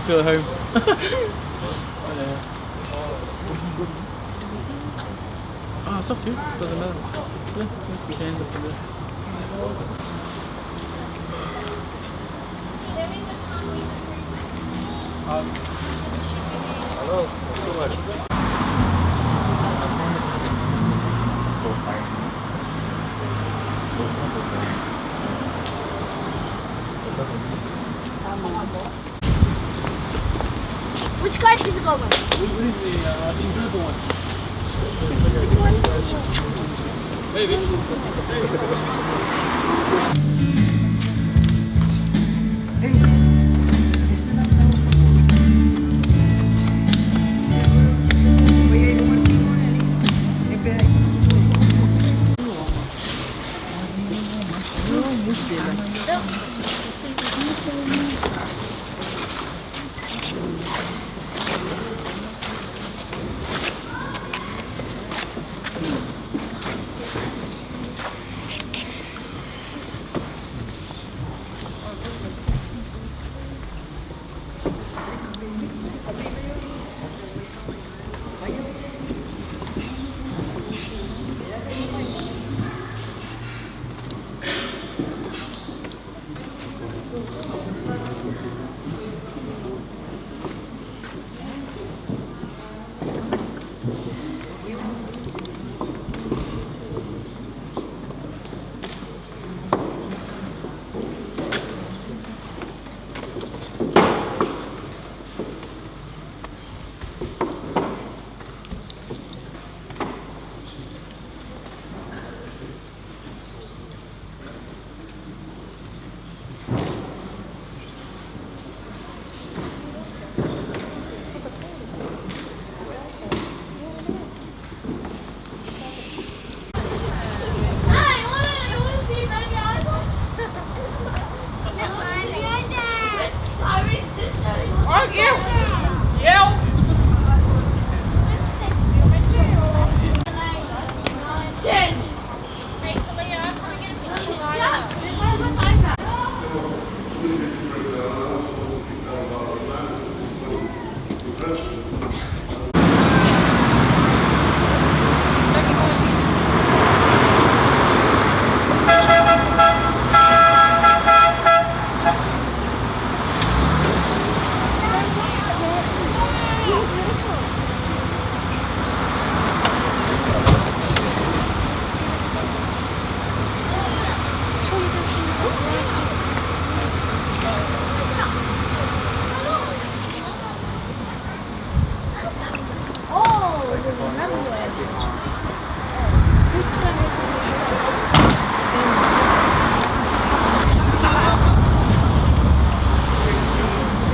feel at home. Oh, it's up to you. Doesn't matter. Yeah, we can look at this. Hello. Which card is it going? What is the invisible one? Maybe.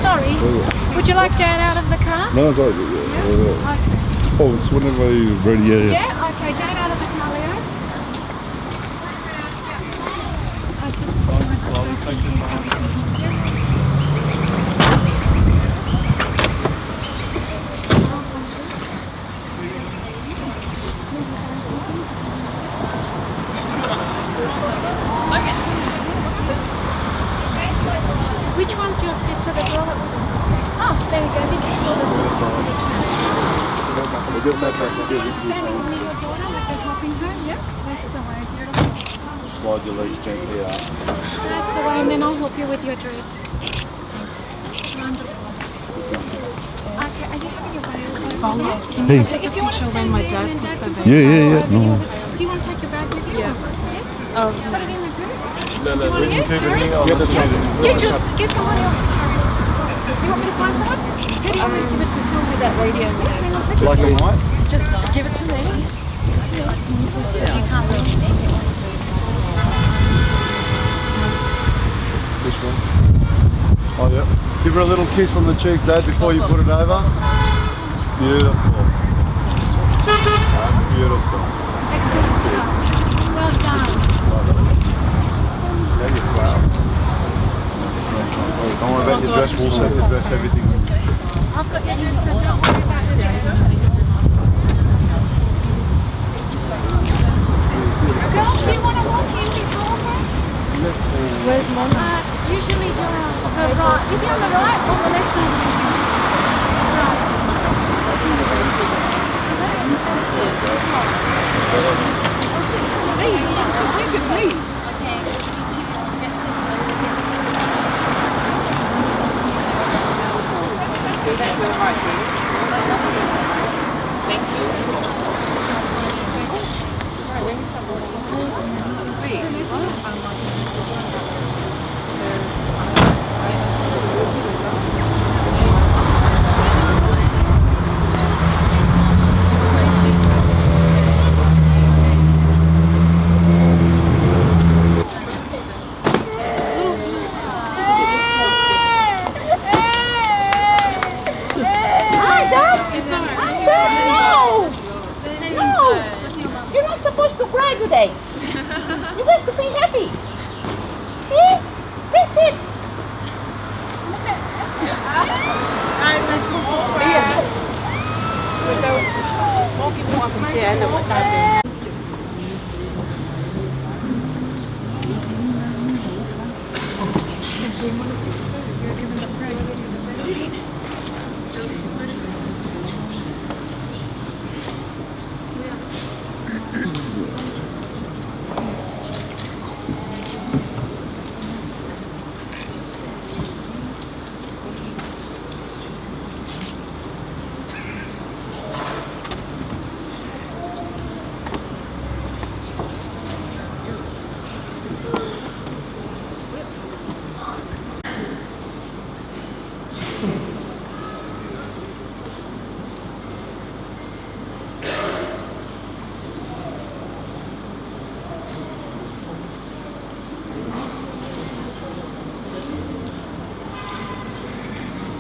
Sorry, would you like Dad out of the car? No, I got it. Yeah. Okay. Oh, it's whenever you're ready. Yeah, okay, Dad out of the car, Leo. I just put my stuff in here so we can hear. Which one's your sister, the girl that was... Oh, there you go, this is for the security standing near your daughter, like they're dropping her, yeah? That's the way, beautiful. Slide your legs gently out. That's the way, and then I'll help you with your dress. Wonderful. Okay, are you having your bag? Hey. If you want to stand my there dad and then puts Dad their can Yeah. follow No. over. Do you want to take your bag with you? Yeah. Yeah? Put it in the group. No, Do you want to get? Get somebody else to carry it. Do you want me to find someone? Who do you want me to give it to? To that lady over there. Hang on, Black and white? Just give it to me. You can't really make it. This one. Oh, yeah. Give her a little kiss on the cheek, Dad, before you put it over. Beautiful. That's beautiful. Excellent stuff. Well done. There you go. Don't worry about your dress, we'll set the dress, everything. I've got your dress, so don't worry about the dress. Girls, do you want to walk in before her? Where's Mom? Usually you're on the right. Is he on the right or the left hand? Please, take it, please. Okay, you two get to So that we're right here. Thank you. Right, when you start rolling. Wait, what? No! No! You're not supposed to cry today. You have to be happy. See? That's it.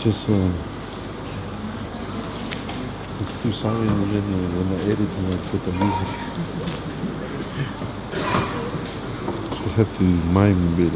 Just it's too silent when I edit and I put the music. Just have to mime a bit.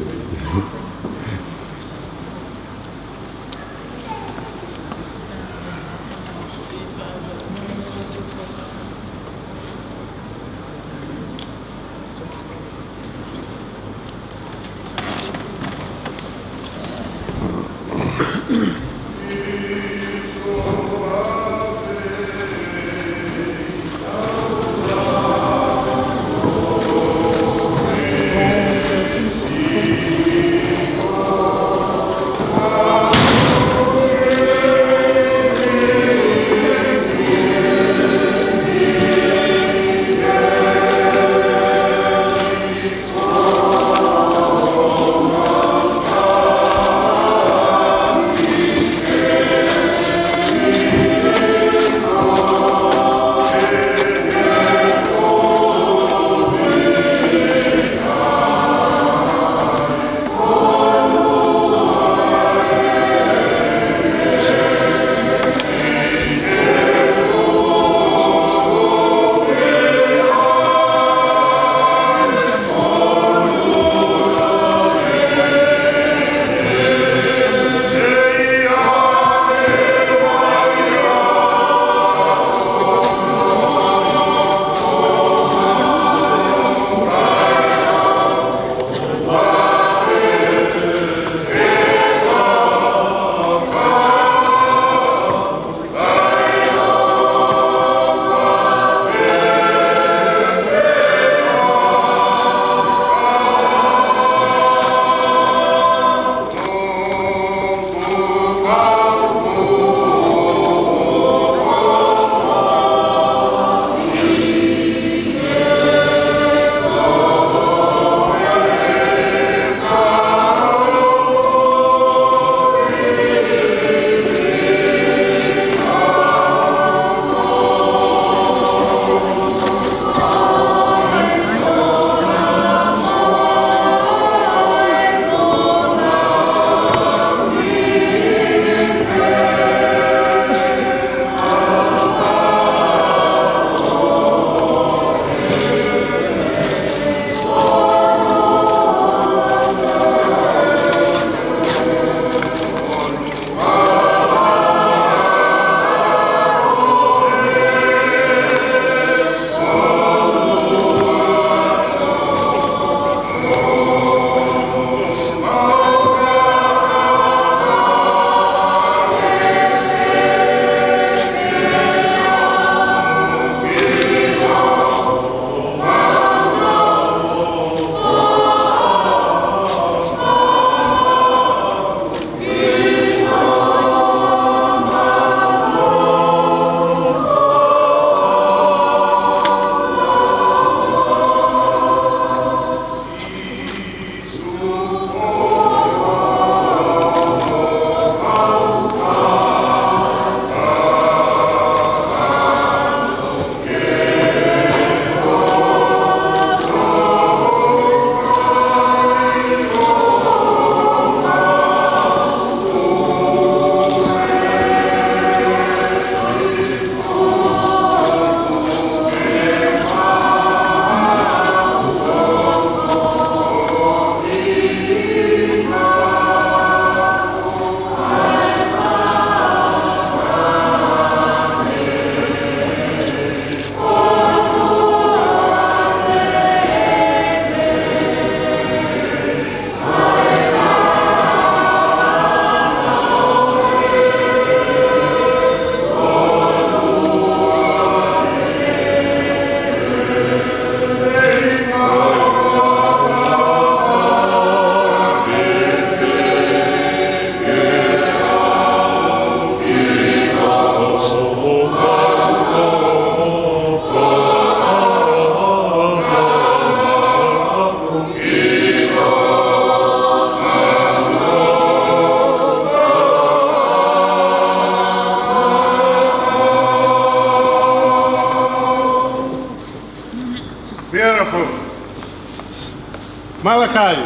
Malachi,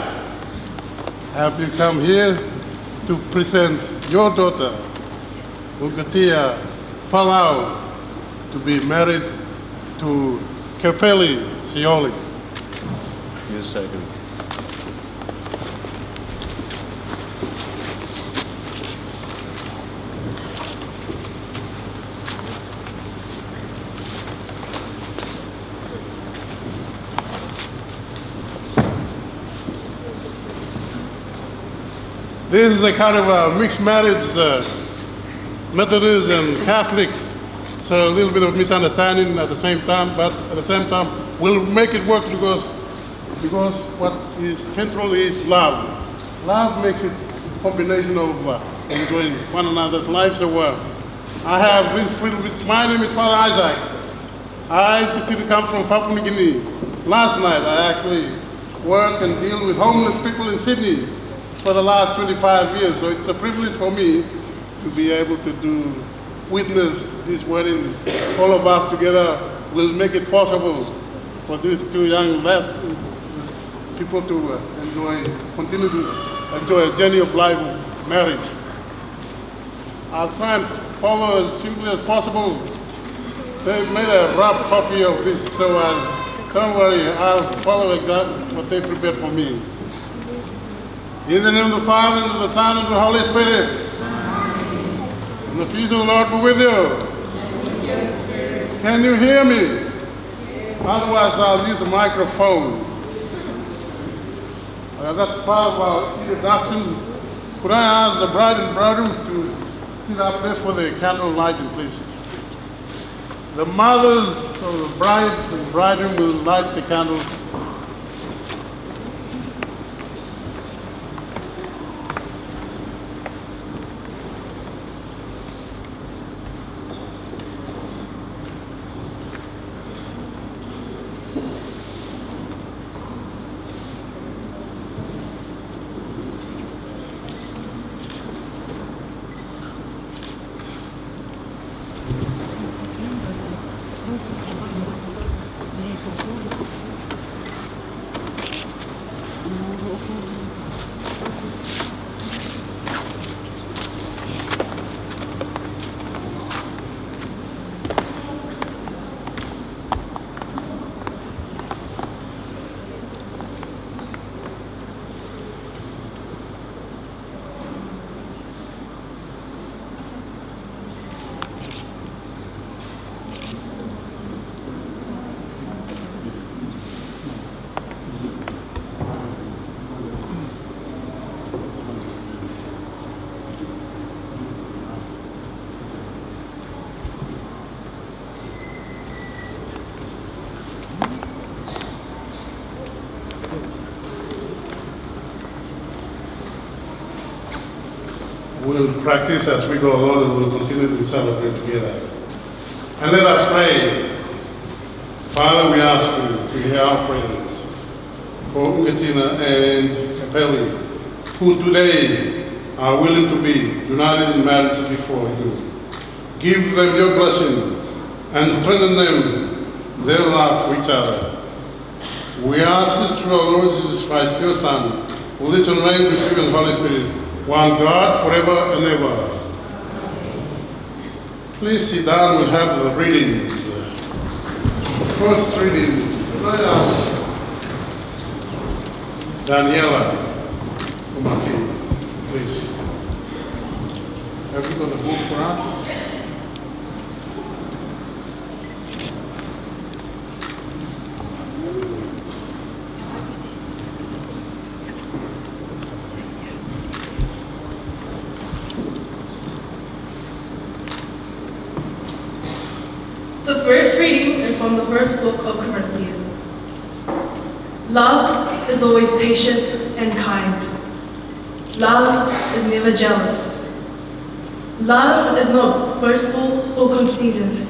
have you come here to present your daughter, Ugatia Palau, to be married to Kepeli Sioli? Yes, second. This is a kind of a mixed marriage, Methodist and Catholic, so a little bit of misunderstanding at the same time, but at the same time, we'll make it work because what is central is love. Love makes it a combination of enjoying one another's lives. So I have this privilege. My name is Father Isaac. I just didn't come from Papua New Guinea. Last night, I actually work and deal with homeless people in Sydney for the last 25 years. So it's a privilege for me to be able to witness this wedding. All of us together will make it possible for these two young people to continue to enjoy a journey of life of marriage. I'll try and follow as simply as possible. They've made a rough copy of this, so don't worry, I'll follow exactly what they prepared for me. In the name of the Father, and of the Son, and of the Holy Spirit. And the peace of the Lord be with you. Can you hear me? Otherwise, I'll use the microphone. That's part of our introduction. Could I ask the bride and bridegroom to sit up there for the candle lighting, please? The mothers of the bride and bridegroom will light the candles. We'll practice as we go along and we'll continue to celebrate together. And let us pray. Father, we ask you to hear our prayers for Ungatina and Kepeli, who today are willing to be united in marriage before you. Give them your blessing and strengthen them, their love for each other. We ask this through our Lord Jesus Christ, your Son, who lives and reigns with you and the Holy Spirit, one God, forever and ever. Please sit down, we'll have the readings. The first reading, I ask Daniela Kumaki, please. Have you got the book for us? The first reading is from the first book of Corinthians. Love is always patient and kind. Love is never jealous. Love is not boastful or conceited.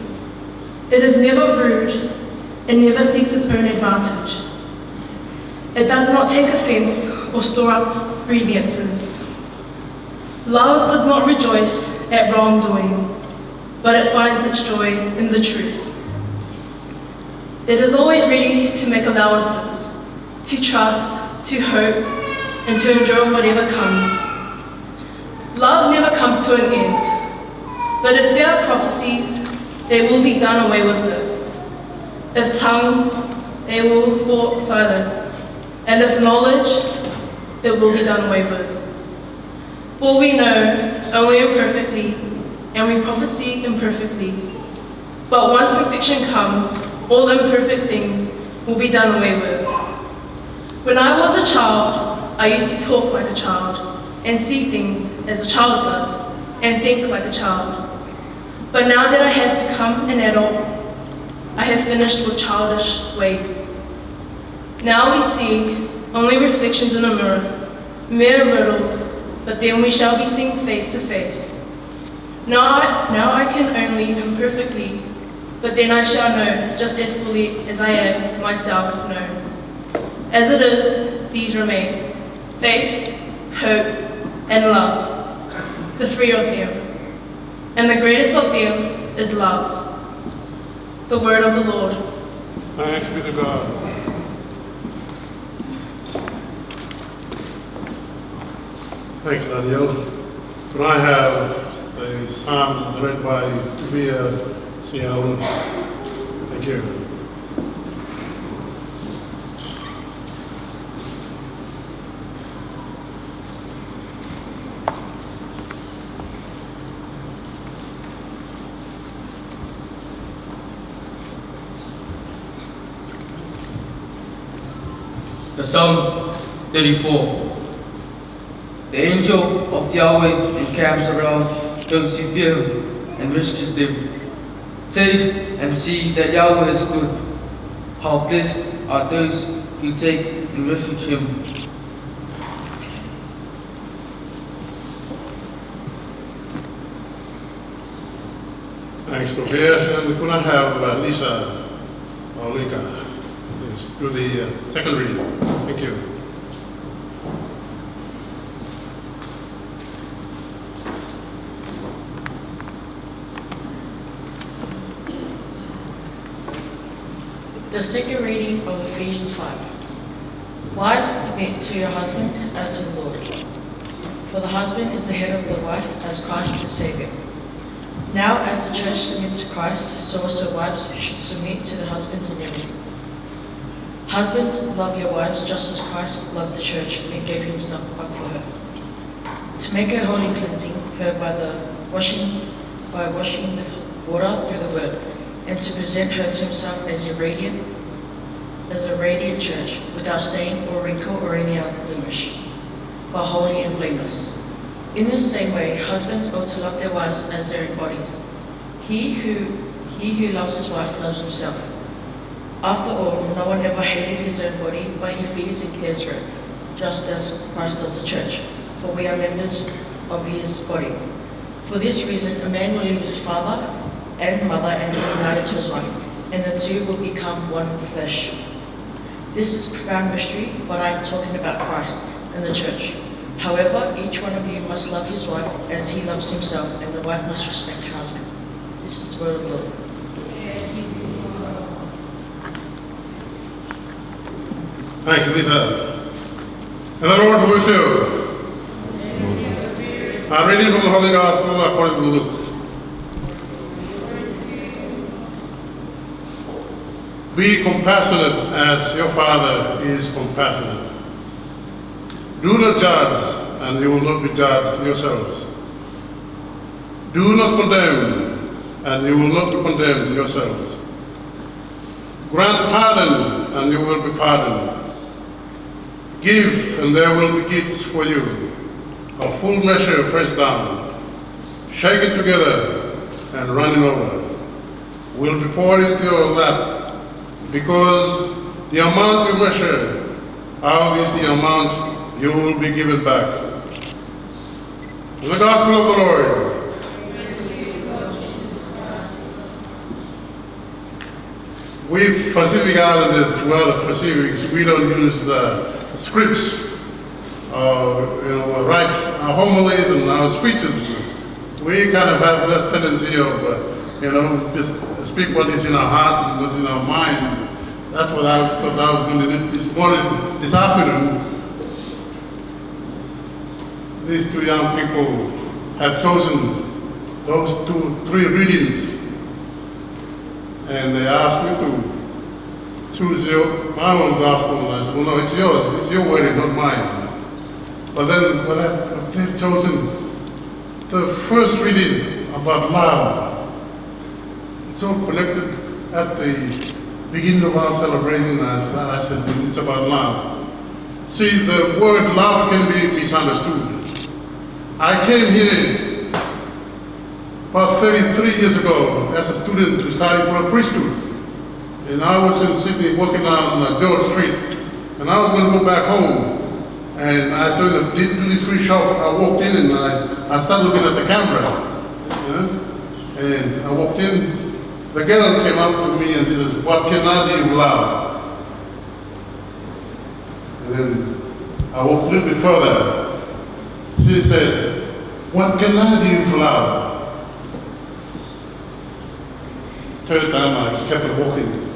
It is never rude and never seeks its own advantage. It does not take offense or store up grievances. Love does not rejoice at wrongdoing, but it finds its joy in the truth. It is always ready to make allowances, to trust, to hope, and to endure whatever comes. Love never comes to an end, but if there are prophecies, they will be done away with it. If tongues, they will fall silent, and if knowledge, it will be done away with. For we know only imperfectly, and we prophesy imperfectly. But once perfection comes, all imperfect things will be done away with. When I was a child, I used to talk like a child, and see things as a child does, and think like a child. But now that I have become an adult, I have finished with childish ways. Now we see only reflections in a mirror, mere riddles, but then we shall be seen face to face. Now I can only imperfectly, but then I shall know just as fully as I am myself known. As it is, these remain: faith, hope, and love, the three of them. And the greatest of them is love. The word of the Lord. Thanks be to God. Thanks, Daniel. Can I have the Psalms read by Tobias Seattle? Thank you. The Psalm 34. The angel of Yahweh encamps around those who fear him and rescues them. Taste and see that Yahweh is good. How blessed are those who take in refuge in him. Thanks, Sophia. And could I have Lisa or Lika, please, do the second reading? Thank you. The second reading of Ephesians 5. Wives, submit to your husbands as to the Lord. For the husband is the head of the wife, as Christ the Savior. Now, as the church submits to Christ, so also wives should submit to the husbands in everything. Husbands, love your wives just as Christ loved the church and gave himself up for her, to make her holy, cleansing her by washing with water through the word, and to present her to himself as a radiant church, without stain or wrinkle or any other blemish, but holy and blameless. In the same way, husbands ought to love their wives as their own bodies. He who loves his wife loves himself. After all, no one ever hated his own body, but he feeds and cares for it, just as Christ does the church, for we are members of his body. For this reason, a man will leave his father and mother and be united to his wife, and the two will become one flesh. This is profound mystery, but I am talking about Christ and the church. However, each one of you must love his wife as he loves himself, and the wife must respect her husband. This is the word of the Lord. Thanks, Lisa. And the Lord be with you. I'm reading from the Holy Gospel according to Luke. Be compassionate as your Father is compassionate. Do not judge, and you will not be judged yourselves. Do not condemn, and you will not be condemned yourselves. Grant pardon, and you will be pardoned. Give, and there will be gifts for you. A full measure pressed down, shaken together, and running over, will be poured into your lap, because the amount you measure, out is the amount you will be given back. The Gospel of the Lord. We Pacific Islanders, well, the Pacifics, we don't use scripts, write our homilies and our speeches. We kind of have that tendency of, just speak what is in our hearts and what's in our minds. That's what I was going to do this this afternoon, these two young people have chosen those 3 readings, and they asked me to choose my own gospel. And I said, well, no, it's yours. It's your wording, not mine. But then when they've chosen the first reading about love, it's all connected at the beginning of our celebration. As I said, it's about love. See, the word love can be misunderstood. I came here about 33 years ago as a student to study for a priesthood. And I was in Sydney walking down George Street, and I was going to go back home. And I saw the duty-free shop. I walked in and I started looking at the camera. And I walked in. The girl came up to me and she says, "What can I do with love?" And then I walked a little bit further. She said, "What can I do with love?" Third time I kept her walking.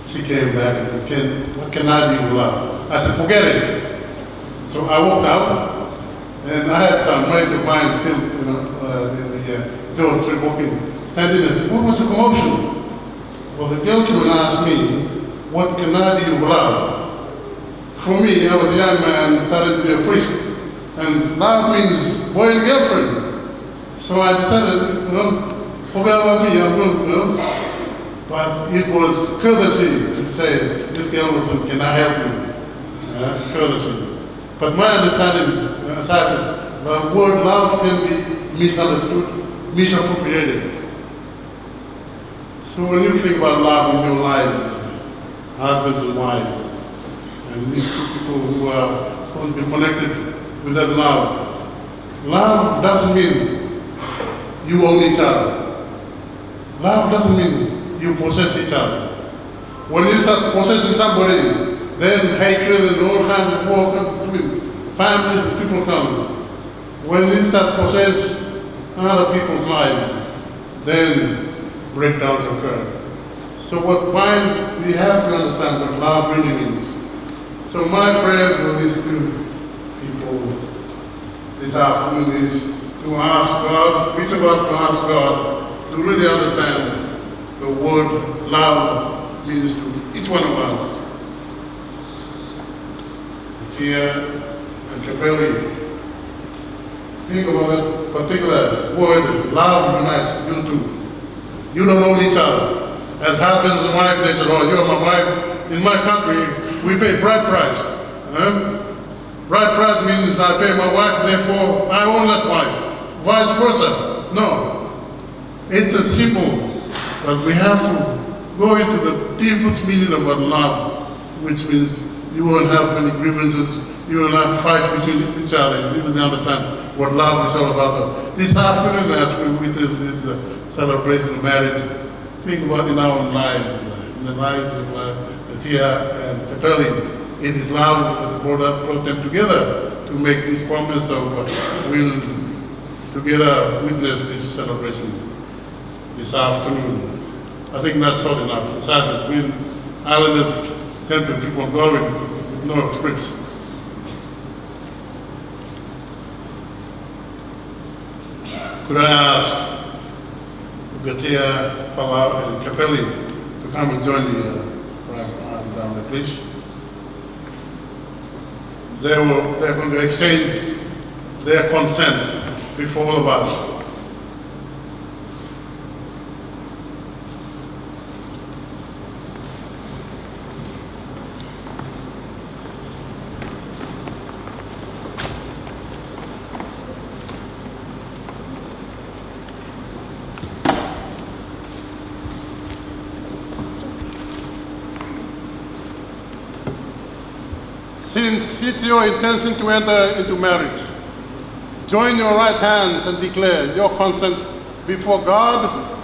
She came back and said, "What can I do with love?" I said, "Forget it." So I walked out, and I had some mates of mine still, in the George Street walking, standing there. I said, "What was the commotion?" Well, the girl came and asked me, "What can I do with love?" For me, I was a young man starting to be a priest, and love means boy and girlfriend. So I decided, forget about me, I'm going, But it was courtesy to say, this girl was, "Can I help you?" Courtesy. But my understanding, as I said, the word love can be misunderstood, misappropriated. So when you think about love in your lives, husbands and wives, and these 2 people who are going to be connected with that love doesn't mean you own each other. Love doesn't mean you possess each other. When you start possessing somebody, then hatred and all kinds of war, families and people come. When you start possess other people's lives, then breakdowns occur. So what binds, we have to understand what love really means. So my prayer for these 2 people this afternoon is to ask God, each of us to ask God to really understand the word love means to each one of us. Here and Capelli, think about that particular word, love unites you 2. You don't own each other. As husbands and wives, they said, "Oh, you're my wife." In my country, we pay bride price. Bride price means I pay my wife, therefore I own that wife. Vice versa. No. It's a symbol, but we have to go into the deepest meaning about love, which means you won't have any grievances, you won't have fights between each other, if you really understand what love is all about. This afternoon, as we witness this celebration of marriage, think about in our own lives, in the lives of Tia and Tepeli. It is love that brought them together to make this promise of we'll together witness this celebration this afternoon. I think that's all enough. As I said, we Islanders tend to keep on going with no scripts. Could I ask Gatia, Falau, and Capelli to come and join the program down there, please? They're going to exchange their consent before all of us. Since it's your intention to enter into marriage, join your right hands and declare your consent before God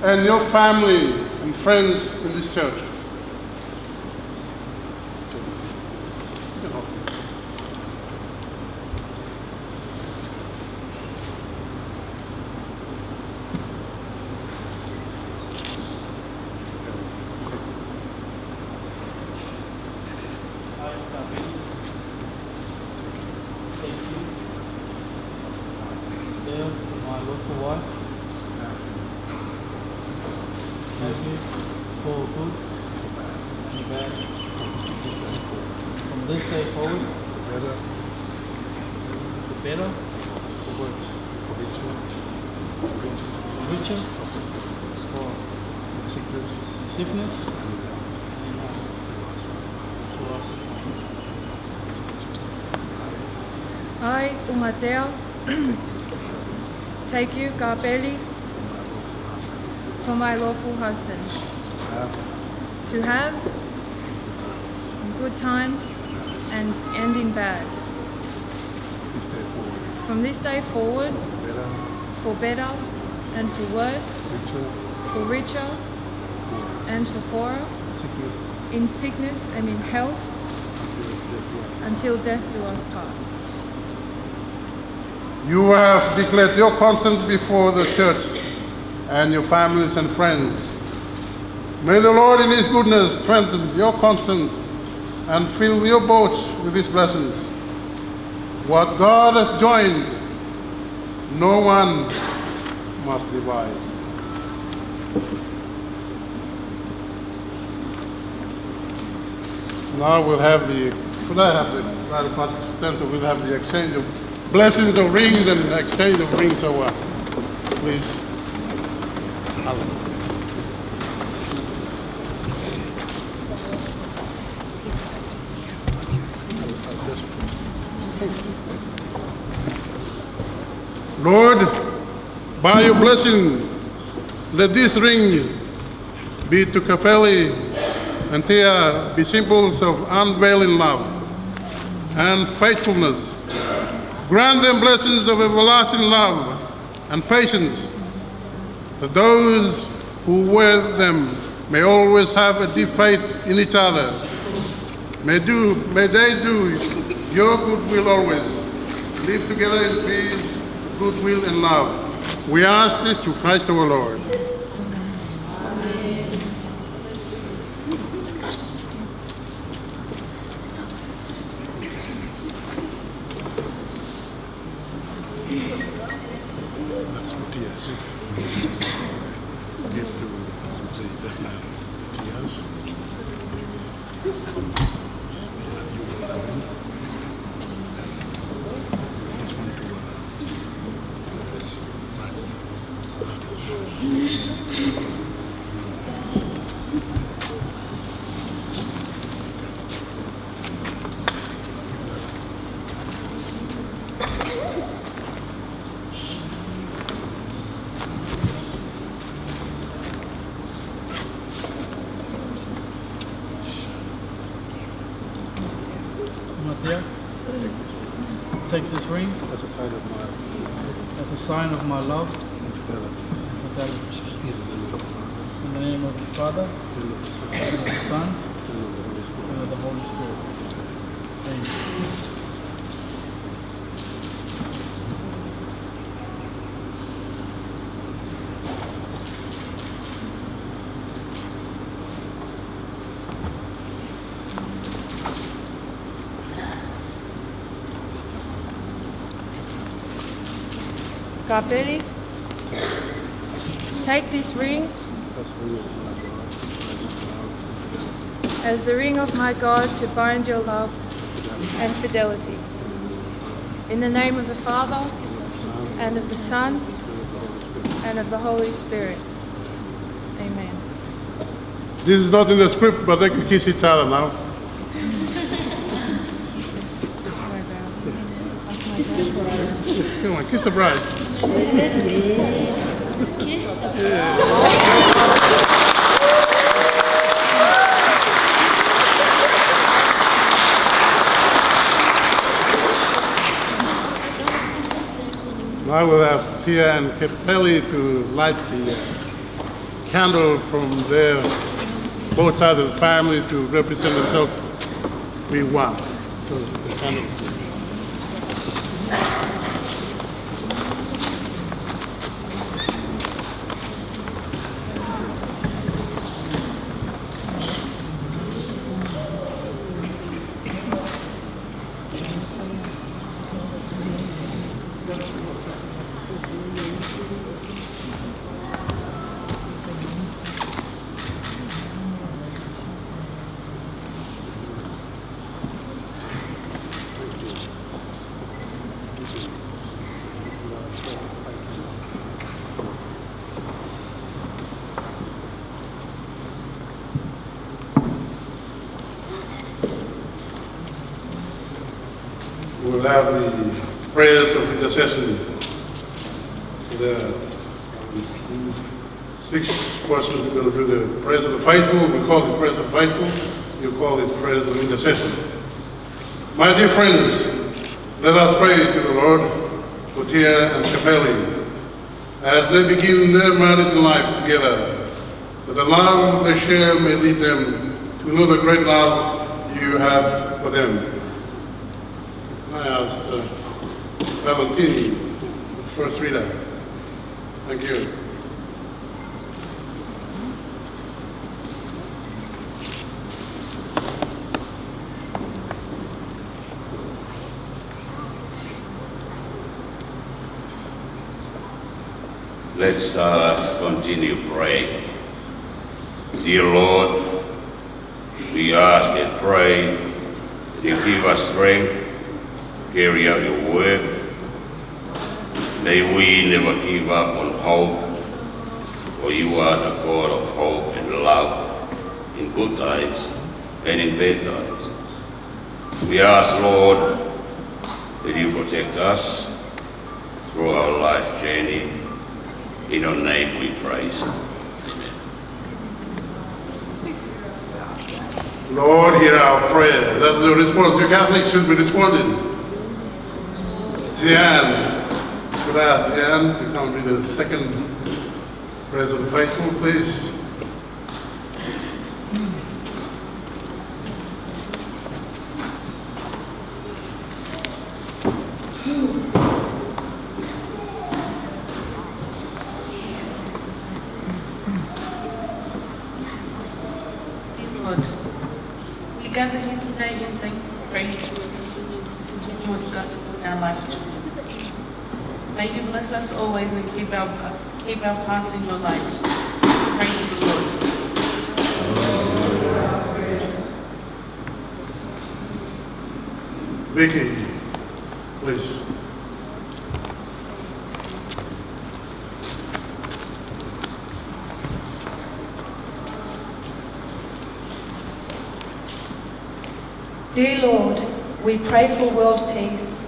and your family and friends in this church. lawful wife, happy, for good and bad, from this day forward, better, for better, for worse, for richer, for sickness, sickness, to us. I, Umateo, take you, Kapeli, for my lawful husband, to have in good times and in bad, this day forward, from this day forward, better, for better and for worse, richer, for richer and for poorer, sickness, in sickness and in health, until death do us part. You have declared your consent before the church and your families and friends. May the Lord in His goodness strengthen your consent and fill your boats with His blessings. What God has joined, no one must divide. Now we'll have could I have the right part extensive? We'll have the exchange of blessings of rings and exchange of rings over. Please. Alan. Lord, by your blessing, let this ring be to Kapeli and Tia be symbols of unveiling love and faithfulness. Grant them blessings of everlasting love and patience, that those who wear them may always have a deep faith in each other. May they do your good will always. Live together in peace, goodwill, and love. We ask this through Christ our Lord. That's what Tia give to that's not Tia's. You for that one. And this one to Mateo, take this ring as a sign of my as a sign of my love infidelity. and fidelity. In the name of the Father, In the name of the Father, and of the Son, and of the Son, and of the Holy and Spirit. of the Holy Spirit. Amen. Kapeli, take this ring That's the ring of my God, infidelity. as the ring of my God to bind your love and fidelity. In the name of the Father, and of the Son, and of the Holy Spirit. Amen. This is not in the script, but they can kiss each other now. Come on, kiss the bride. Now we'll have Tia and Kapeli to light the candle from their both sides of the family to represent themselves. We one. So the candles. We'll have the prayers of intercession. The 6 persons are going to do the prayers of the faithful. We call it prayers of the faithful. You call it prayers of intercession. My dear friends, let us pray to the Lord for Tia and Capelli as they begin their married life together, that the love they share may lead them to know the great love you have for them. I asked Valentini, the first reader. Thank you. Let's continue praying. Dear Lord, we ask and pray that you give us strength to carry out your work. May we never give up on hope, for you are the God of hope and love in good times and in bad times. We ask, Lord, that you protect us through our life journey. In your name we praise. Amen. Lord, hear our prayer. That's the response. You Catholics should be responding. Jan, could I ask Jan to come with the second prayers of the faithful, please? We gather here today in thanks and praise for your continuous guidance in our life journey. May you bless us always and keep our path in your light. Praise the Lord. Vicky, please. Dear Lord, we pray for world peace.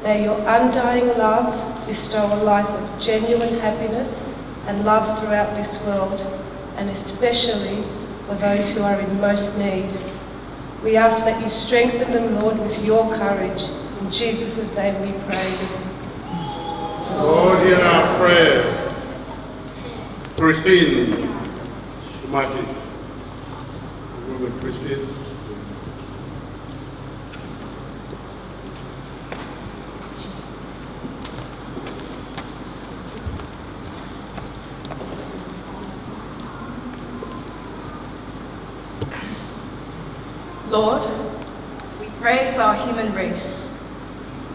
May your undying love bestow a life of genuine happiness and love throughout this world, and especially for those who are in most need. We ask that you strengthen them, Lord, with your courage. In Jesus' name we pray. Lord, hear our prayer. Christine, Marty. Christine. Lord, we pray for our human race.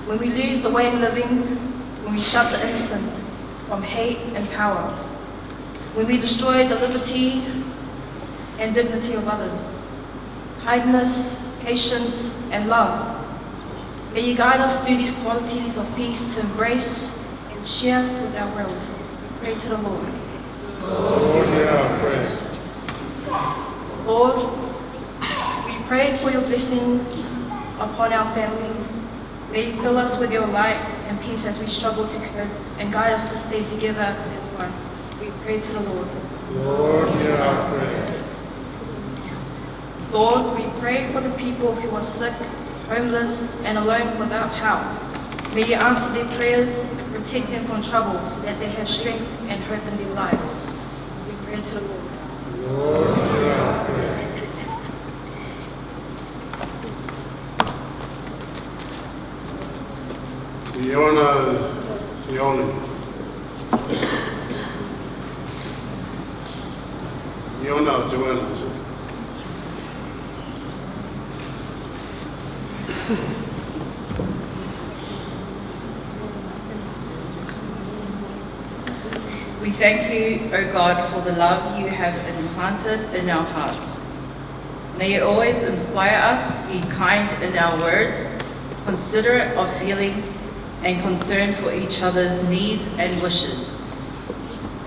When we lose the way of living, when we shut the innocence from hate and power, when we destroy the liberty and dignity of others, kindness, patience, and love, may you guide us through these qualities of peace to embrace and share with our world. We pray to the Lord. Lord, hear our prayers. Lord, pray for your blessings upon our families. May you fill us with your light and peace as we struggle to cope, and guide us to stay together as one. We pray to the Lord. Lord, hear our prayer. Lord, we pray for the people who are sick, homeless, and alone without help. May you answer their prayers and protect them from trouble so that they have strength and hope in their lives. We pray to the Lord. Lord, hear our prayer. Iona Ioli. Iona Joanna. We thank you, O God, for the love you have implanted in our hearts. May you always inspire us to be kind in our words, considerate of feeling, and concern for each other's needs and wishes.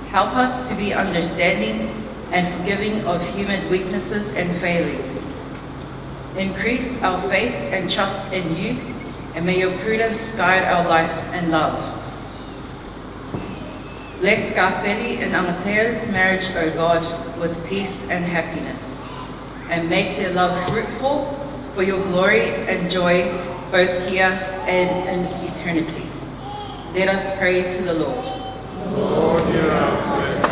Help us to be understanding and forgiving of human weaknesses and failings. Increase our faith and trust in you, and may your prudence guide our life and love. Bless Scarpelli and Amatea's marriage, O God, with peace and happiness, and make their love fruitful for your glory and joy, both here and in eternity. Let us pray to the Lord. Lord, hear our prayer.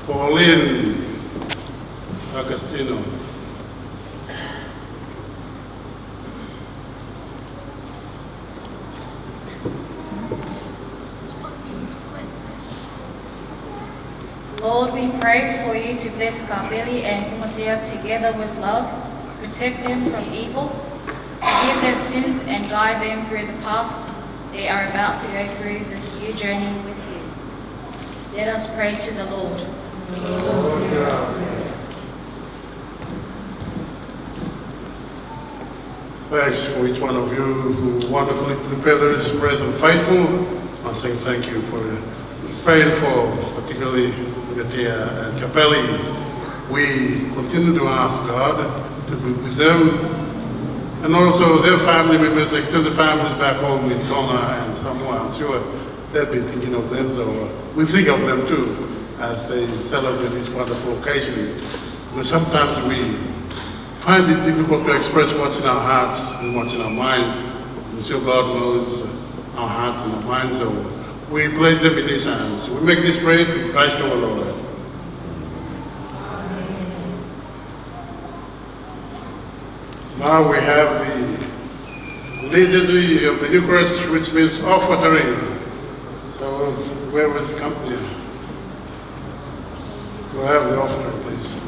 Pauline Agostino. Lord, we pray for you to bless Scarpelli and Umatea together with love, protect them from evil, forgive their sins, and guide them through the paths they are about to go through this new journey with you. Let us pray to the Lord. Lord, hear our prayer. Thanks for each one of you who wonderfully prepared this present faithful. I'm saying thank you for praying for particularly Gatea and Capelli. We continue to ask God to be with them and also their family members, extended families back home in Tonga and Samoa. I'm sure they'll be thinking of them, so we think of them too as they celebrate this wonderful occasion. Because sometimes we find it difficult to express what's in our hearts and what's in our minds. And so God knows our hearts and our minds, so we place them in His hands. We make this prayer to Christ our Lord. Now we have the liturgy of the Eucharist, which means offering. So whoever is coming here, we'll have the offering, please.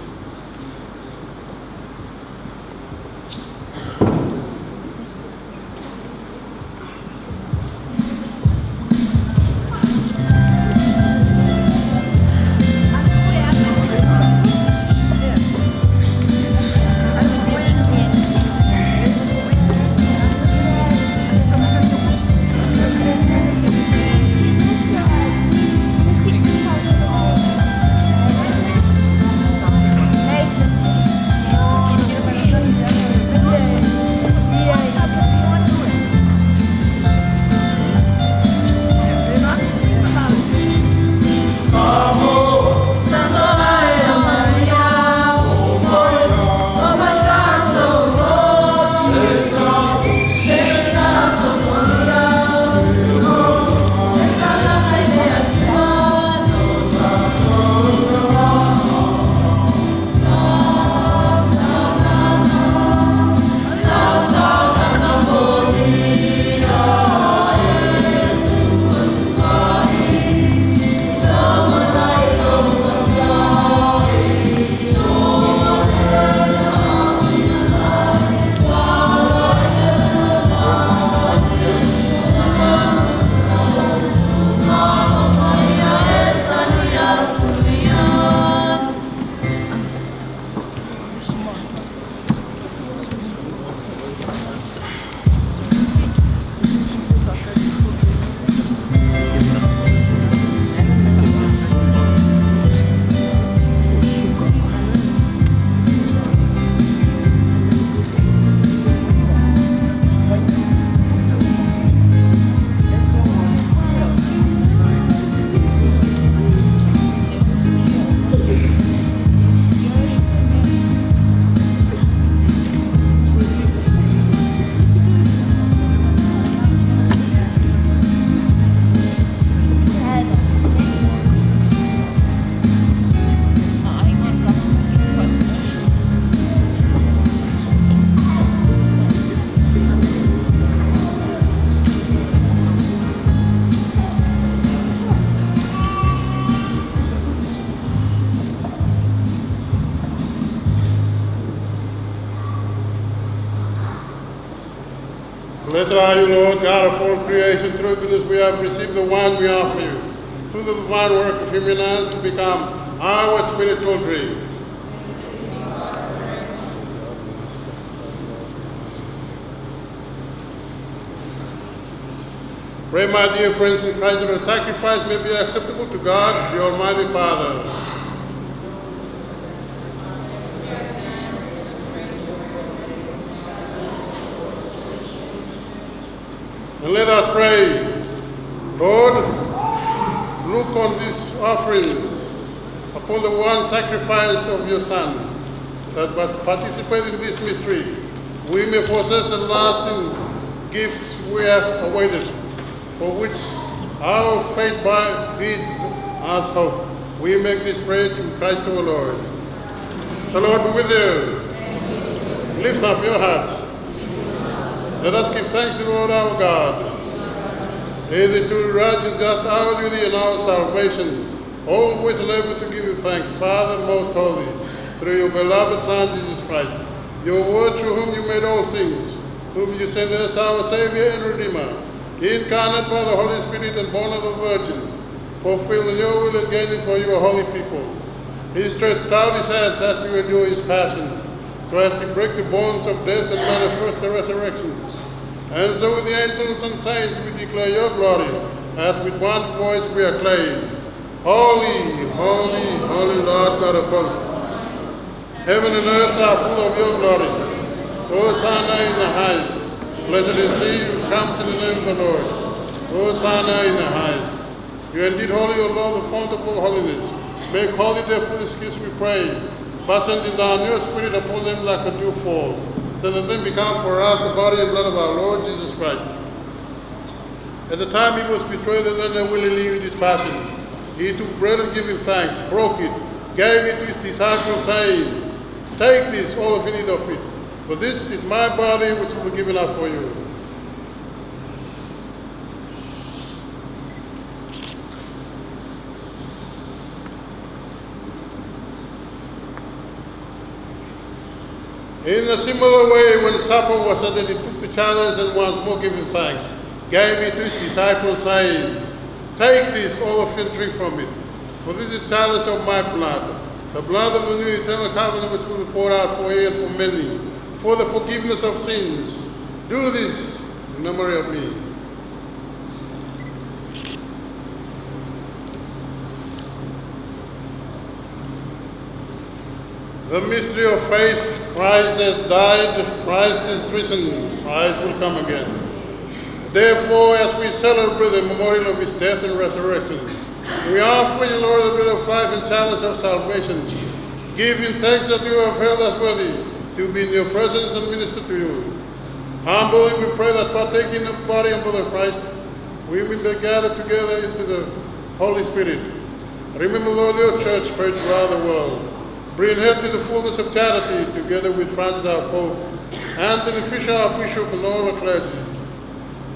Blessed are you, Lord, God of all creation. Through goodness we have received the wine we offer you. Through the divine work of human hands to become our spiritual drink. Pray, my dear friends in Christ, that our sacrifice may be acceptable to God, the Almighty Father. And let us pray. Lord, look on these offerings, upon the one sacrifice of your Son, that by participating in this mystery, we may possess the lasting gifts we have awaited, for which our faith bids us hope. We make this prayer through Christ our Lord. The Lord be with you. Lift up your hearts. Let us give thanks to the Lord our God. It is truly right and just our duty and our salvation, always and ever to give you thanks, Father most holy, through your beloved Son, Jesus Christ, your word through whom you made all things, whom you sent as our Savior and Redeemer, incarnate by the Holy Spirit and born of the Virgin, fulfilling your will and gaining for you a holy people. He stretched out his hands as we endure his passion, so as to break the bonds of death and manifest the resurrection. And so with the angels and saints we declare your glory, as with one voice we acclaim, Holy, holy, holy Lord God of hosts. Heaven and earth are full of your glory. Hosanna in the highest. Blessed is he who comes in the name of the Lord. Hosanna in the highest. You are indeed holy, O Lord, the fount of all holiness. Make holy therefore this kiss, we pray, by sending down your Spirit upon them like a dew fall, so that they become for us the body and blood of our Lord Jesus Christ. At the time he was betrayed and then willingly in his passion, he took bread and giving thanks, broke it, gave it to his disciples, saying, Take this, all of you eat of it, for this is my body which will be given up for you. In a similar way, when supper was ended, he took the chalice and once more giving thanks, gave it to his disciples, saying, Take this, all of you, and drink from it, for this is chalice of my blood, the blood of the new eternal covenant which will be poured out for you and for many, for the forgiveness of sins. Do this in memory of me. The mystery of faith. Christ has died, Christ is risen, Christ will come again. Therefore, as we celebrate the memorial of his death and resurrection, we offer you, Lord, the bread of life and chalice of salvation, giving thanks that you have held us worthy to be in your presence and minister to you. Humbly we pray that partaking of the body and blood of Christ, we may be gathered together into the Holy Spirit. Remember, Lord, your church spread throughout the world. Bring her to the fullness of charity, together with Francis our Pope, Anthony Fisher our Bishop, and all the clergy.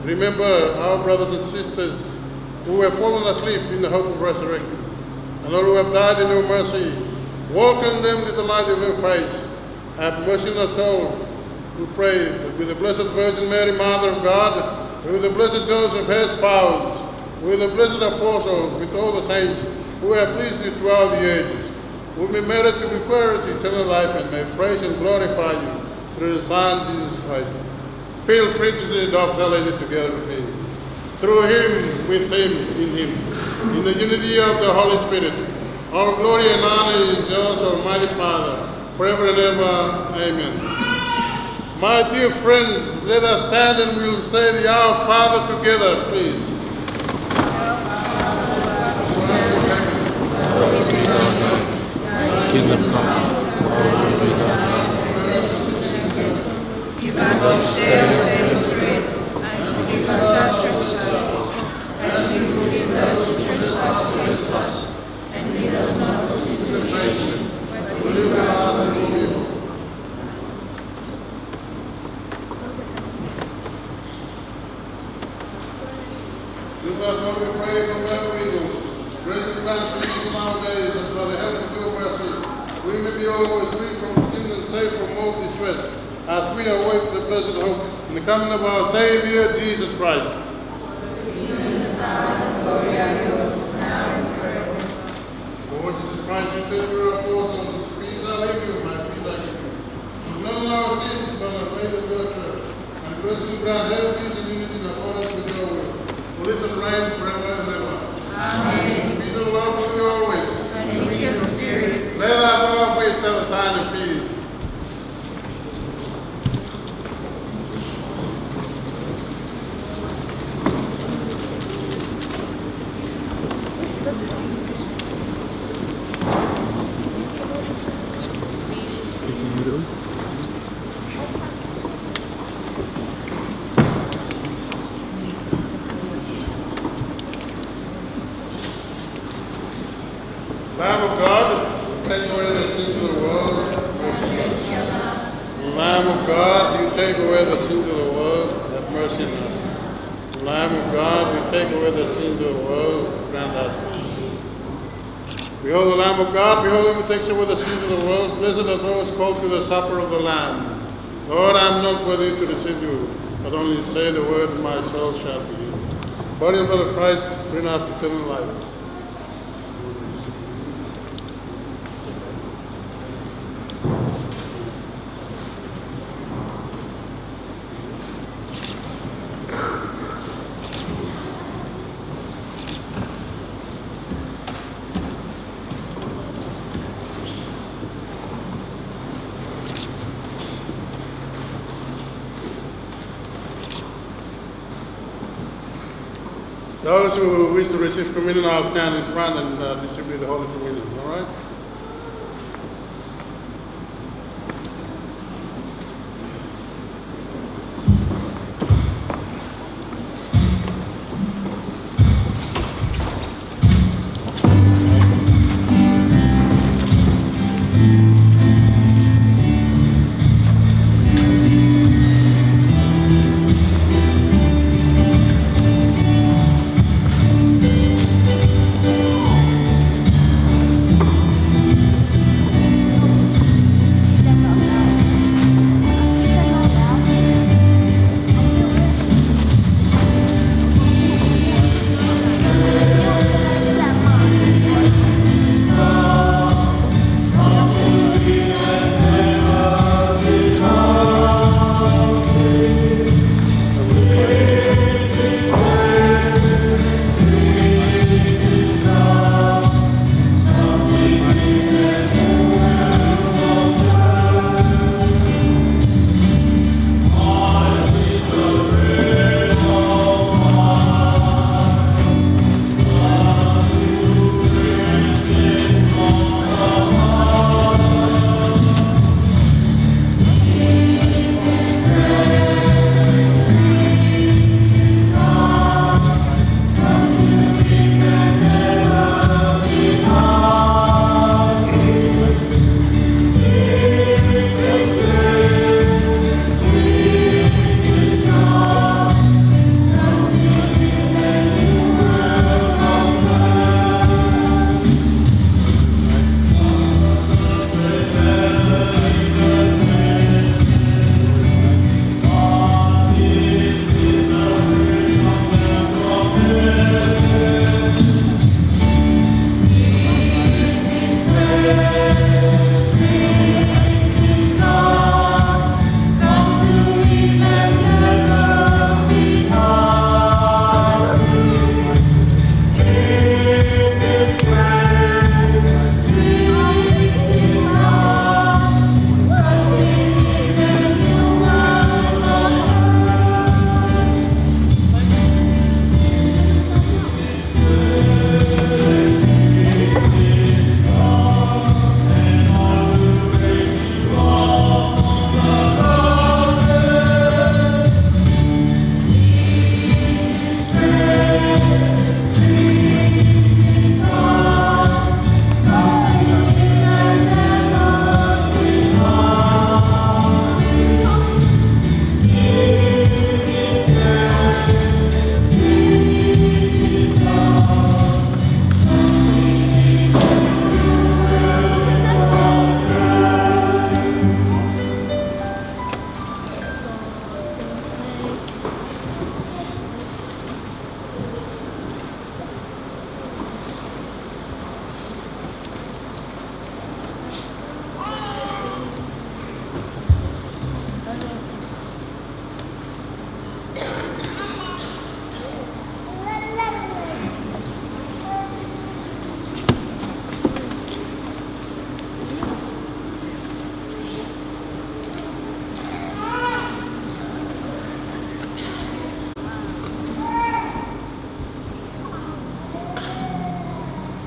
Remember our brothers and sisters who have fallen asleep in the hope of resurrection, and all who have died in your mercy. Welcome them to the light of your face. Have mercy on us all. We pray that with the Blessed Virgin Mary, Mother of God, with the Blessed Joseph, her spouse, with the blessed apostles, with all the saints who have pleased you throughout the ages, we may merit to be prayers eternal life and may praise and glorify you through the Son, Jesus Christ. Feel free to say the doxology together with me. Through him, with him, in him, in the unity of the Holy Spirit, all glory and honor is yours, Almighty Father, forever and ever. Amen. My dear friends, let us stand and we'll say the Our Father together, please. Kingdom come, will be done. Give us this day our daily bread, and forgive us our trespasses, as we forgive those who trespass against us. And lead us not into temptation, but deliver us from evil. Give us what we pray from every evil. Grace and grant peace in our days, and by the help of your mercy, we may be always free from sin and safe from all distress, as we await the blessed hope in the coming of our Savior, Jesus Christ. Lord Jesus Christ, you said to your apostles, peace I leave you, my peace I give you. Do not allow our sins, but the faith of your church, and grace and grant health, peace, and unity in accordance with your will. For Lamb of God, you take away the sins of the world. Lamb of God, you take away the sins of the world. Have mercy on us. Lamb of God, you take away the sins of the world. Grant us mercy. Behold the Lamb of God, behold him who takes away the sins of the world. Blessed are those called to the supper of the Lamb. Lord, I am not worthy to receive you, but only say the word, and my soul shall be healed. Body and blood of Christ, bring us eternal life. Those who wish to receive communion, I'll stand in front and distribute the Holy Communion, all right?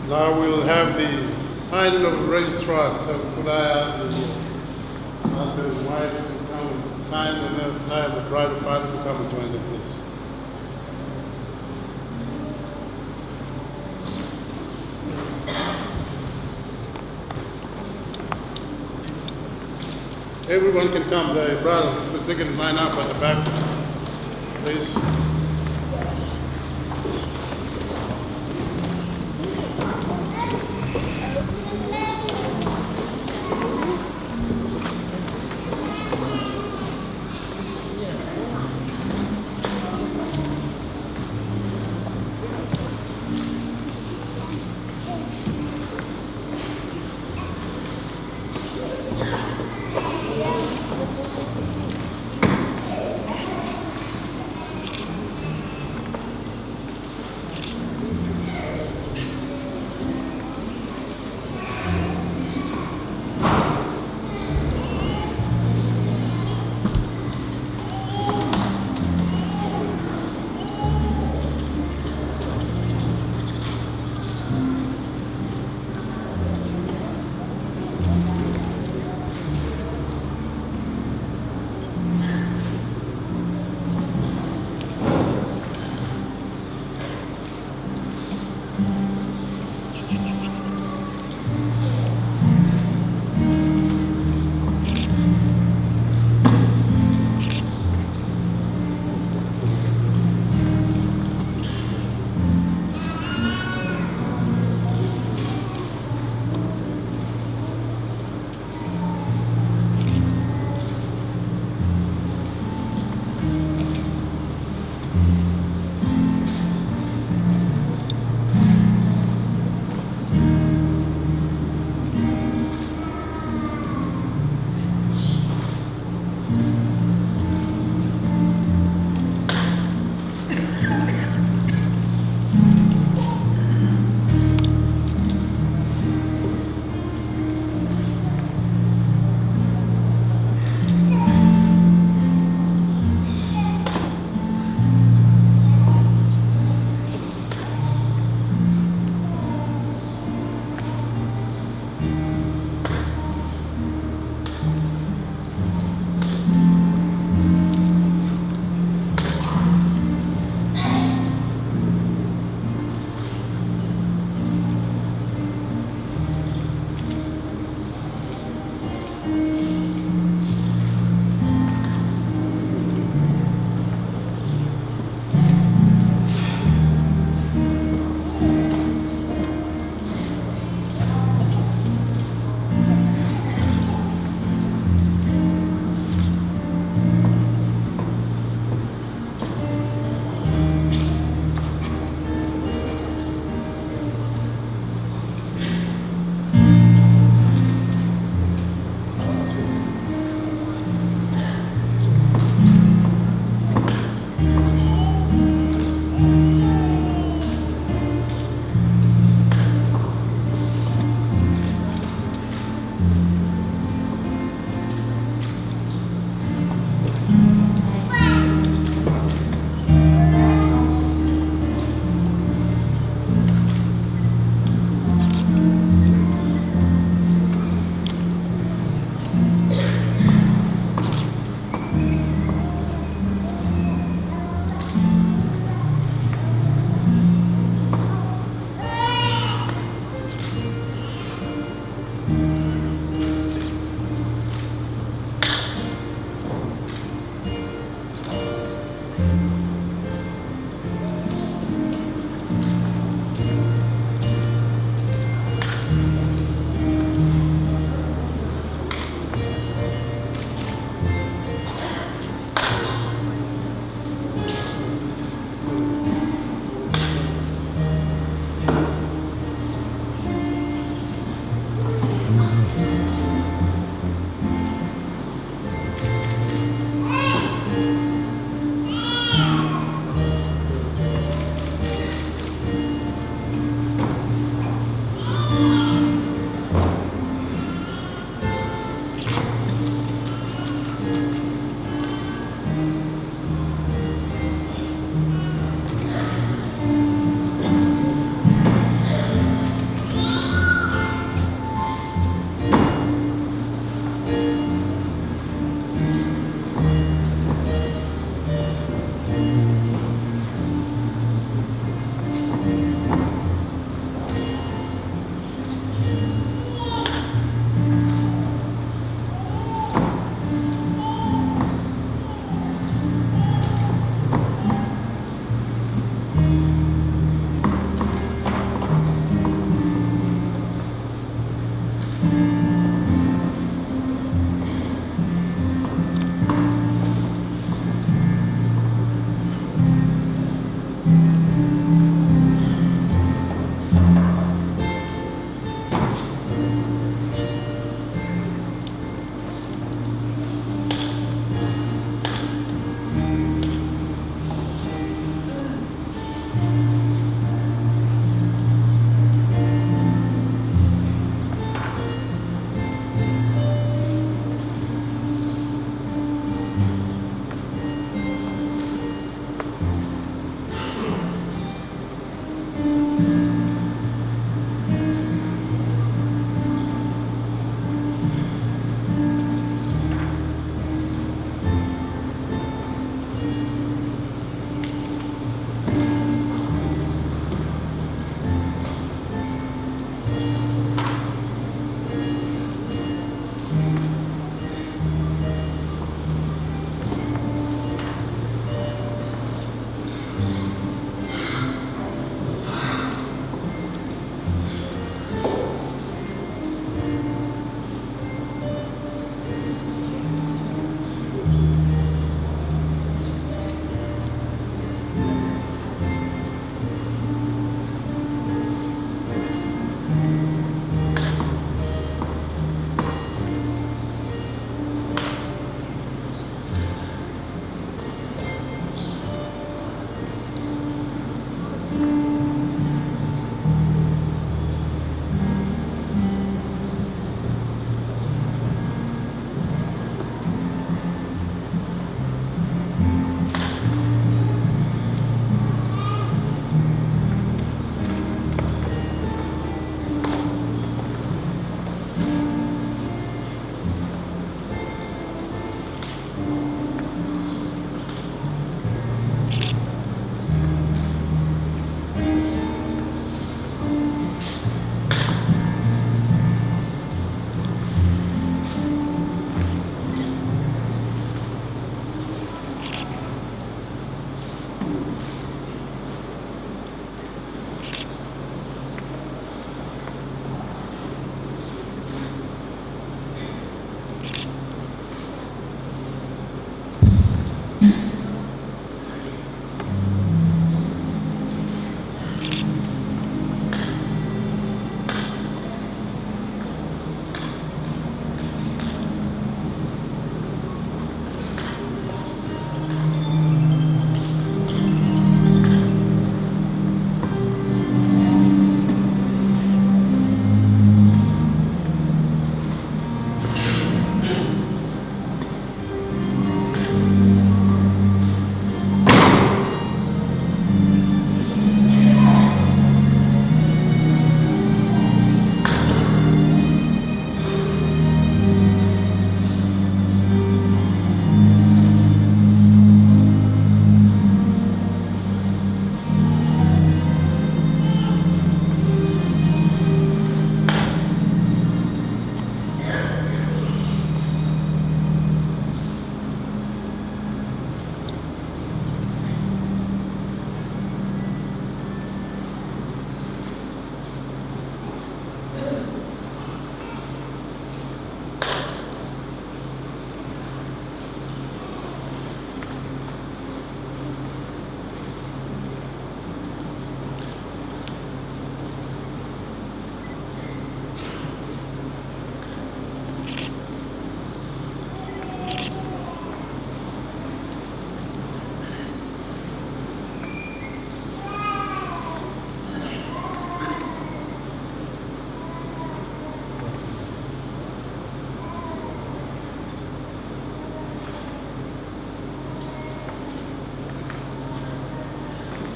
Now we'll have the sign of raised trust. So could I ask his wife to come and sign, and then I have the bride and father to come and join them, please. everyone can come. The brother, they can line up at the back, please.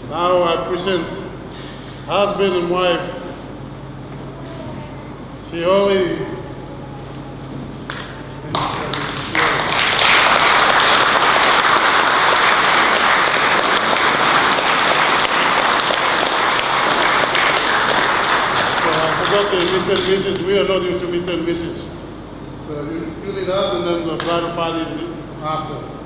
Now I present husband and wife. She only Mr. and Mrs. We are not used to Mr. and Mrs. So you fill it out and then the bridal party after.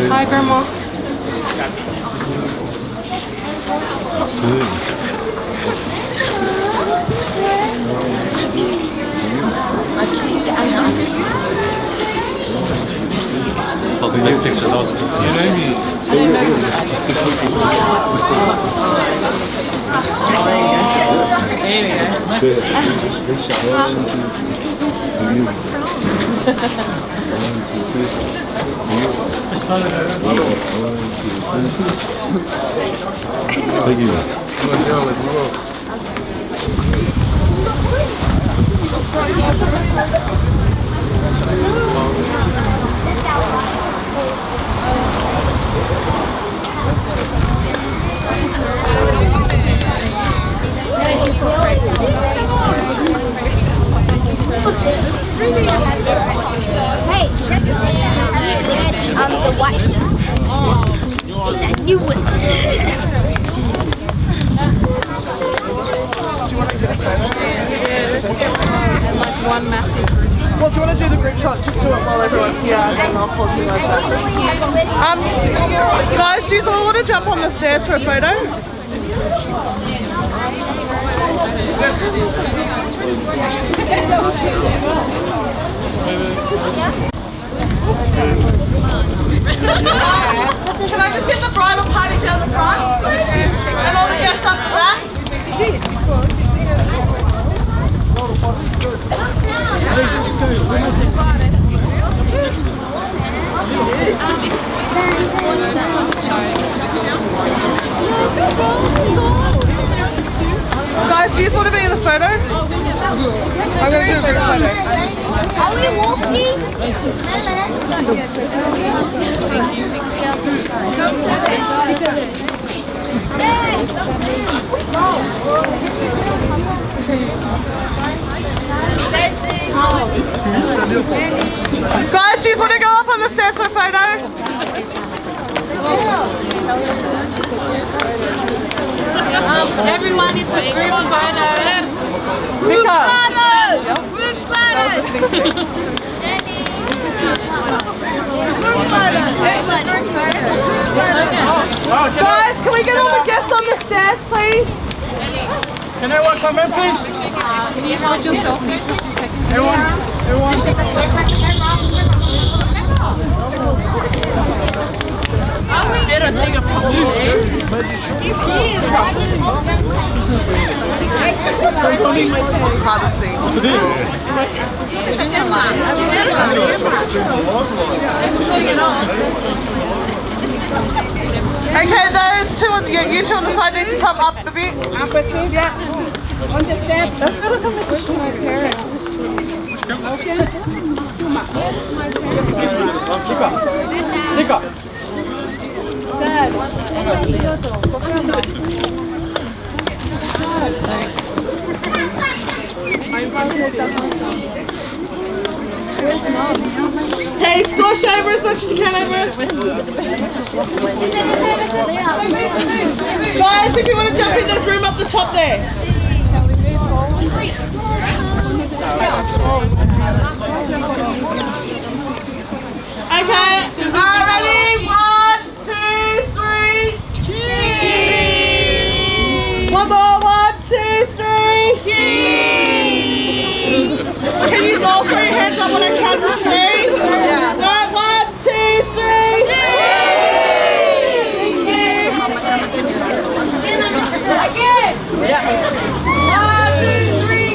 Hi, Grandma. That was the next picture. That was, you know me. I didn't know you. Thank you. Hey, the watch. That new one. one massive group shot. Well, do you want to do the group shot? Just do it while everyone's here, and then I'll hold you over. Guys, do you all want to jump on the stairs for a photo? Can I just get the bridal party down the front? And all the guests up the back? Guys, do you just want to be in the photo? I'm going to do a group photo. Are we walking? Guys, do you just want to go up on the stairs for a photo? Everyone, it's a group photo. Group photo! Group photo! Guys, can we get all the guests on the stairs, please? Can everyone come in, please? Can you hold yourself for 2 seconds? Everyone. Better take a photo. Hardest thing. Okay, those two on you two on the side need to come up a bit. Up with me, yeah. On the step. That's gonna come with my parents. Okay. Nika. Dad. Where's Mom? Okay, squash over as much as you can over. Guys, if you want to jump in, there's room up the top there. Okay, ready? 1, 2, 3. Cheese! One more. 1, 2, 3. Cheese! Can you all throw your hands up when I count to 3? Yeah. Alright, 1, 2, 3. Again! Yeah. 1, 2, 3,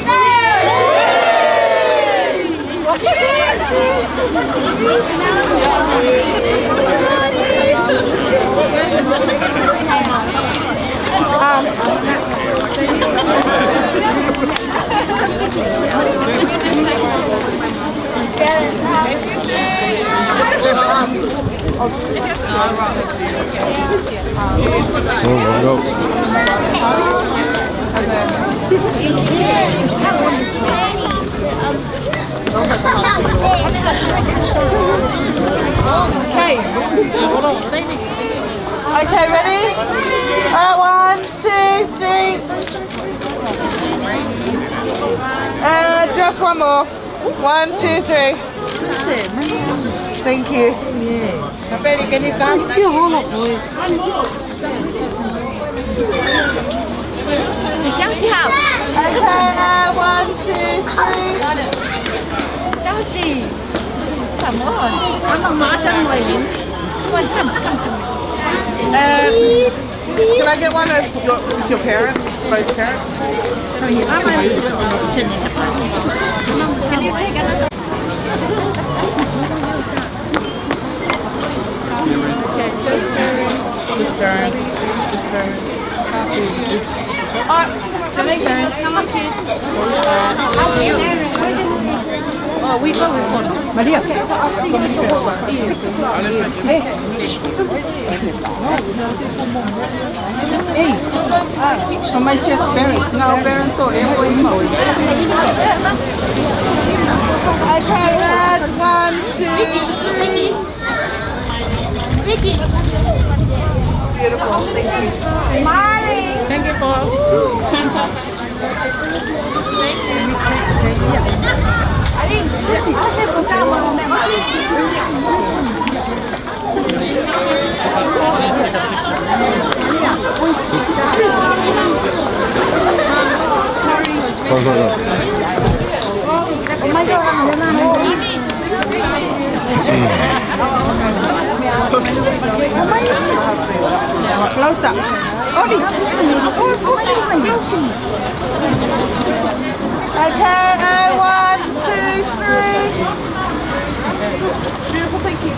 go! Okay, ready? Alright, 1, 2, 3. Just one more. 1, 2, 3. Thank you. Betty, can you come? Okay, 1, 2, 3. Come on. Can I get one with your parents? Both parents? Can you take another? Just parents. Parents, come on, kids. Oh, we go with one. Maria. Okay, so I'll see you at 6 o'clock. Hey, how much is parents? Now parents or everybody's mowing. Okay, that's 1, 2, 3. Vicky. Beautiful, thank you. Molly. Thank you, Paul. Yeah. Close up. Odie. Okay, 1, 2, 3. Beautiful, thank you.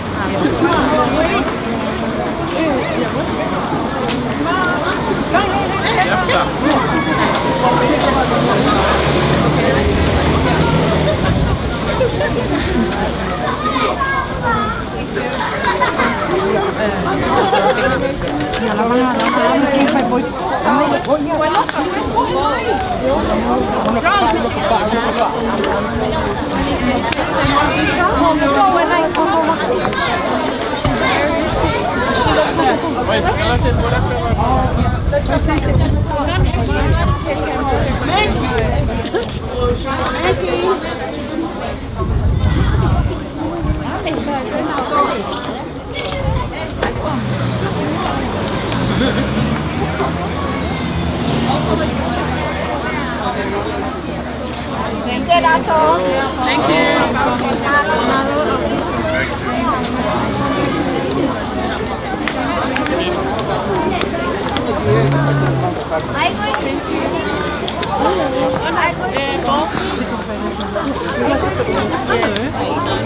Thank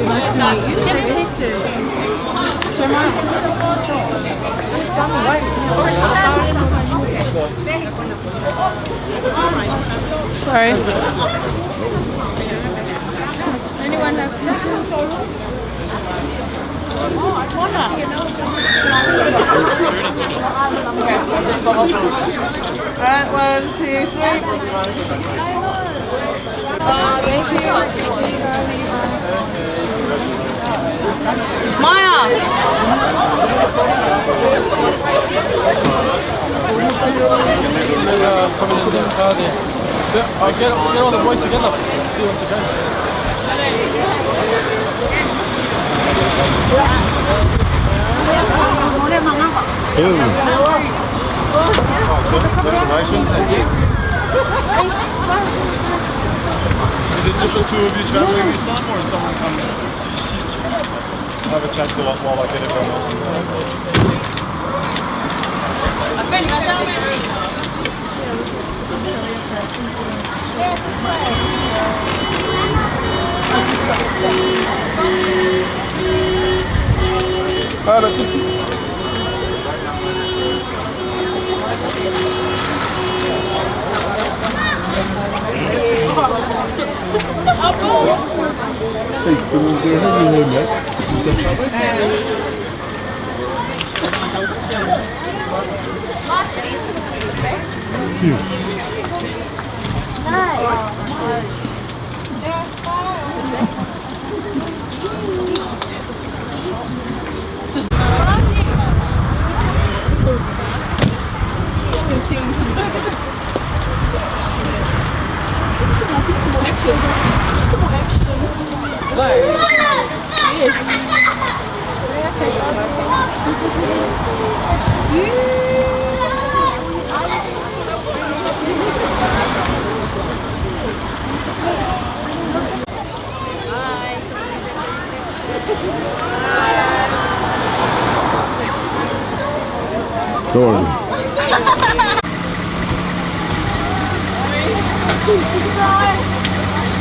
Nice to meet you. Take pictures. Sorry. Anyone have questions? Alright, 1, 2, 3. Thank you. Maya! Get all the boys together. See what's the game. Congratulations. Thank you. Is it just the two of you traveling this time, or is someone coming? Have a chat to us while I get everyone else involved.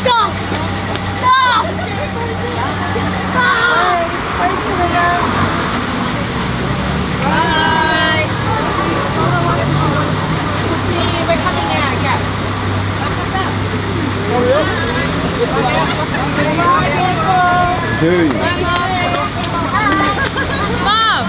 Stop! Stop! Mom!